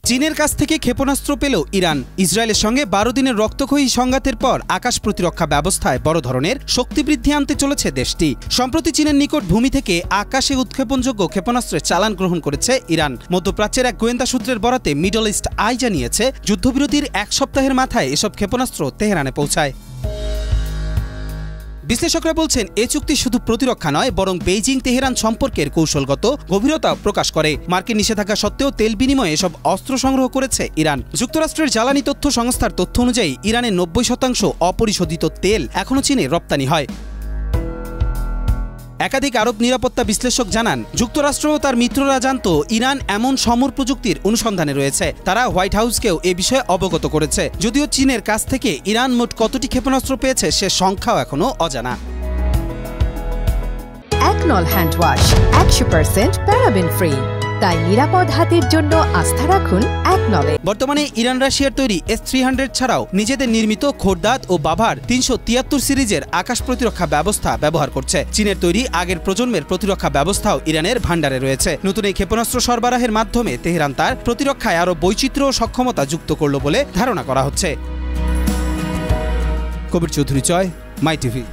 চীনের কাছ থেকে ক্ষেপণাস্ত্র পেল ইরান। ইসরায়েলের সঙ্গে 12 দিনের রক্তক্ষয়ী সংঘাতের পর আকাশ প্রতিরক্ষা ব্যবস্থায় বড় ধরনের শক্তি বৃদ্ধি আনতে চলেছে দেশটি। সম্প্রতি চীনের নিকট ভূমি থেকে আকাশে উৎক্ষেপণযোগ্য ক্ষেপণাস্ত্রের চালান গ্রহণ করেছে ইরান। মধ্যপ্রাচ্যের এক গোয়েন্দা সূত্রের বরাতে মিডল ইস্ট আই জানিয়েছে, যুদ্ধবিরতির এক সপ্তাহের মাথায় এসব ক্ষেপণাস্ত্র তেহরানে পৌঁছায়। বিশ্লেষকরা বলছেন, এ চুক্তি শুধু প্রতিরক্ষা নয়, বরং বেইজিং তেহরান সম্পর্কের কৌশলগত গভীরতা প্রকাশ করে। মার্কিন নিষেধাজ্ঞা সত্ত্বেও তেল বিনিময়ে এসব অস্ত্র সংগ্রহ করেছে ইরান। যুক্তরাষ্ট্রের জ্বালানি তথ্য সংস্থার তথ্য অনুযায়ী ইরানের 90% অপরিশোধিত তেল এখনও চীনে রপ্তানি হয়। একাধিক আরব নিরাপত্তা বিশ্লেষক জানান, যুক্তরাষ্ট্র ও তার মিত্ররা জানত ইরান এমন সমর প্রযুক্তির অনুসন্ধানে রয়েছে। তারা হোয়াইট হাউসকেও এ বিষয়ে অবগত করেছে। যদিও চীনের কাছ থেকে ইরান মোট কতটি ক্ষেপণাস্ত্র পেয়েছে সে সংখ্যাও এখনও অজানা। একনল হ্যান্ড ওয়াশ 100% প্যারাবেন ফ্রি, তাই নিরাপদ হাতের জন্য আস্থা রাখুন একনলে। বর্তমানে ইরান রাশিয়ার তৈরি S-300 ছাড়াও নিজেদের নির্মিত খোরদাদ ও বাভার 373 সিরিজের আকাশ প্রতিরক্ষা ব্যবস্থা ব্যবহার করছে। চীনের তৈরি আগের প্রজন্মের প্রতিরক্ষা ব্যবস্থাও ইরানের ভান্ডারে রয়েছে। নতুন এই ক্ষেপণাস্ত্র সরবরাহের মাধ্যমে তেহরান তার প্রতিরক্ষায় আরও বৈচিত্র্য ও সক্ষমতা যুক্ত করল বলে ধারণা করা হচ্ছে। কবির চৌধুরী, মাই টিভি।